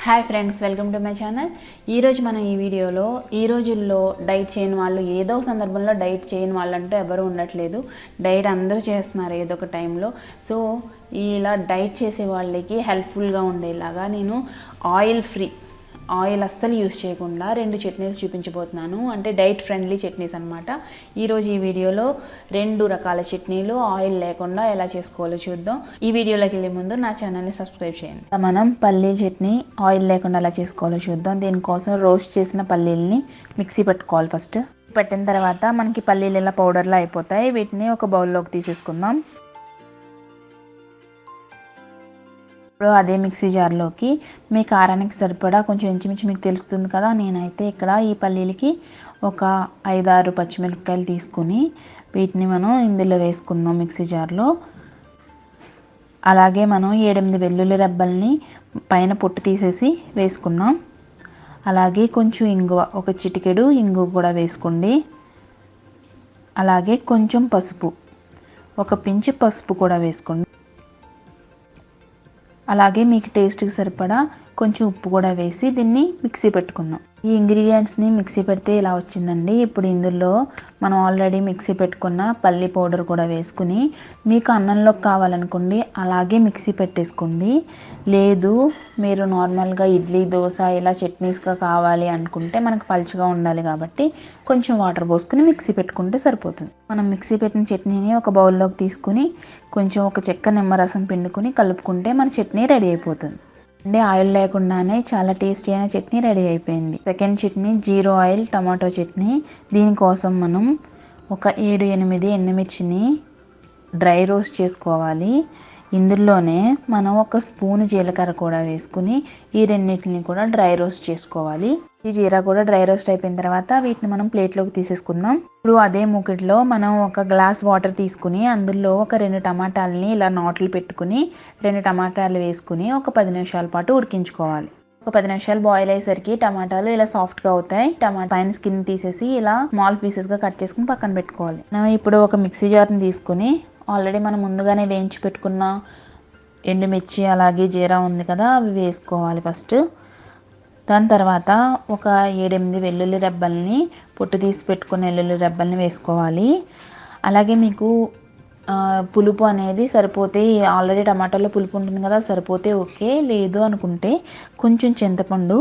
Hi friends, welcome to my channel. ఈరోజు మనం ఈ వీడియోలో ఈ రోజుల్లో డైట్ చేయని వాళ్ళు, ఏదో సందర్భంలో డైట్ చేయని వాళ్ళంటూ ఎవరు ఉండట్లేదు. డైట్ అందరూ చేస్తున్నారు ఏదో ఒక టైంలో. సో ఇలా డైట్ చేసే వాళ్ళకి హెల్ప్ఫుల్గా ఉండేలాగా నేను ఆయిల్ అస్సలు యూస్ చేయకుండా 2 చట్నీస్ చూపించబోతున్నాను. అంటే డైట్ ఫ్రెండ్లీ చట్నీస్ అనమాట. ఈరోజు ఈ వీడియోలో 2 రకాల చట్నీలు ఆయిల్ లేకుండా ఎలా చేసుకోవాలో చూద్దాం. ఈ వీడియోలోకి వెళ్ళే ముందు నా ఛానల్ని సబ్స్క్రైబ్ చేయండి. మనం పల్లీ చట్నీ ఆయిల్ లేకుండా ఎలా చేసుకోవాలో చూద్దాం. దీనికోసం రోస్ట్ చేసిన పల్లీలని మిక్సీ పెట్టుకోవాలి. ఫస్ట్ పెట్టిన తర్వాత మనకి పల్లీలు ఇలా పౌడర్లా అయిపోతాయి. వీటిని ఒక బౌల్లోకి తీసేసుకుందాం. ఇప్పుడు అదే మిక్సీ జార్లోకి మీ కారానికి సరిపడా కొంచెం ఇంచుమించు మీకు తెలుస్తుంది కదా, నేనైతే ఇక్కడ ఈ పల్లీలకి ఒక 5-6 పచ్చిమిరపకాయలు తీసుకుని వీటిని మనం ఇందులో వేసుకుందాం మిక్సీ జార్లో. అలాగే మనం 7-8 వెల్లుల్లి రెబ్బల్ని పైన పొట్టు తీసేసి వేసుకుందాం. అలాగే కొంచెం ఇంగువ, ఒక చిటికెడు ఇంగువ కూడా వేసుకోండి. అలాగే కొంచెం పసుపు, ఒక పించి పసుపు కూడా వేసుకోండి. అలాగే మీకు టేస్ట్కి సరిపడా కొంచెం ఉప్పు కూడా వేసి దీన్ని మిక్సీ పెట్టుకుందాం. ఈ ఇంగ్రీడియంట్స్ని మిక్సీ పెడితే ఇలా వచ్చిందండి. ఇప్పుడు ఇందులో మనం ఆల్రెడీ మిక్సీ పెట్టుకున్న పల్లి పౌడర్ కూడా వేసుకుని, మీకు అన్నంలోకి కావాలనుకోండి అలాగే మిక్సీ పెట్టేసుకోండి. లేదు మీరు నార్మల్గా ఇడ్లీ, దోశ ఇలా చట్నీస్గా కావాలి అనుకుంటే మనకు పలుచగా ఉండాలి కాబట్టి కొంచెం వాటర్ పోసుకుని మిక్సీ పెట్టుకుంటే సరిపోతుంది. మనం మిక్సీ పెట్టిన చట్నీని ఒక బౌల్లోకి తీసుకుని కొంచెం ఒక చెక్క నిమ్మరసం పిండుకుని కలుపుకుంటే మన చట్నీ రెడీ అయిపోతుంది. అంటే ఆయిల్ లేకుండానే చాలా టేస్టీ అయిన చట్నీ రెడీ అయిపోయింది. Second chutney 0 oil tomato chutney. దీనికోసం మనం ఒక 7-8 ఎండుమిర్చిని డ్రై రోస్ట్ చేసుకోవాలి. ఇందులోనే మనం ఒక స్పూన్ జీలకర్ర కూడా వేసుకుని ఈ రెండింటిని కూడా డ్రై రోస్ట్ చేసుకోవాలి. ఈ జీరా కూడా డ్రై రోస్ట్ అయిపోయిన తర్వాత వీటిని మనం ప్లేట్లోకి తీసేసుకుందాం. ఇప్పుడు అదే మూకిట్లో మనం ఒక గ్లాస్ వాటర్ తీసుకుని అందులో ఒక 2 టమాటాలని ఇలా నాట్లు పెట్టుకుని 2 టమాటాలు వేసుకుని ఒక 10 నిమిషాల పాటు ఉడికించుకోవాలి. ఒక 10 నిమిషాలు బాయిల్ అయ్యేసరికి టమాటాలు ఇలా సాఫ్ట్గా అవుతాయి. టమాటా పైన స్కిన్ తీసేసి ఇలా స్మాల్ పీసెస్గా కట్ చేసుకుని పక్కన పెట్టుకోవాలి. మనం ఇప్పుడు ఒక మిక్సీ జార్ని తీసుకుని ఆల్రెడీ మనం ముందుగానే వేయించి పెట్టుకున్న ఎండుమిర్చి అలాగే జీరా ఉంది కదా, అవి వేసుకోవాలి ఫస్ట్. దాని తర్వాత ఒక 7-8 వెల్లుల్లి రెబ్బల్ని పొట్టు తీసి పెట్టుకున్న వెల్లుల్లి రెబ్బల్ని వేసుకోవాలి. అలాగే మీకు పులుపు అనేది సరిపోతే, ఆల్రెడీ టమాటాలో పులుపు ఉంటుంది కదా, సరిపోతే ఓకే. లేదు అనుకుంటే కొంచెం చింతపండు,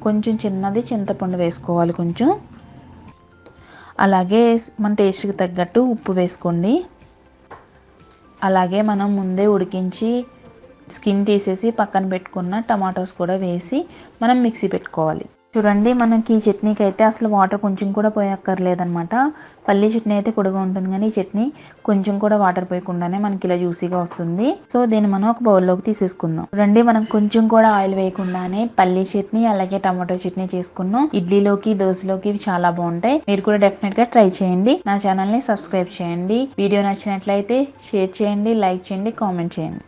కొంచెం చిన్నది చింతపండు వేసుకోవాలి కొంచెం. అలాగే మన టేస్ట్కి తగ్గట్టు ఉప్పు వేసుకోండి. అలాగే మనం ముందే ఉడికించి స్కిన్ తీసేసి పక్కన పెట్టుకున్న టమాటోస్ కూడా వేసి మనం మిక్సీ పెట్టుకోవాలి. చూడండి, మనకి ఈ చట్నీకి అయితే అసలు వాటర్ కొంచెం కూడా పోయక్కర్లేదనమాట. పల్లీ చట్నీ అయితే పొడిగా ఉంటుంది, కానీ ఈ చట్నీ కొంచెం కూడా వాటర్ పోయకుండానే మనకి ఇలా జ్యూసీగా వస్తుంది. సో దీన్ని మనం ఒక బౌల్లోకి తీసేసుకుందాం. చూడండి, మనం కొంచెం కూడా ఆయిల్ వేయకుండానే పల్లీ చట్నీ అలాగే టమాటో చట్నీ చేసుకున్నాం. ఇడ్లీలోకి, దోశలోకి ఇవి చాలా బాగుంటాయి. మీరు కూడా డెఫినెట్గా ట్రై చేయండి. నా ఛానల్ని సబ్స్క్రైబ్ చేయండి. వీడియో నచ్చినట్లయితే షేర్ చేయండి, లైక్ చేయండి, కామెంట్ చేయండి.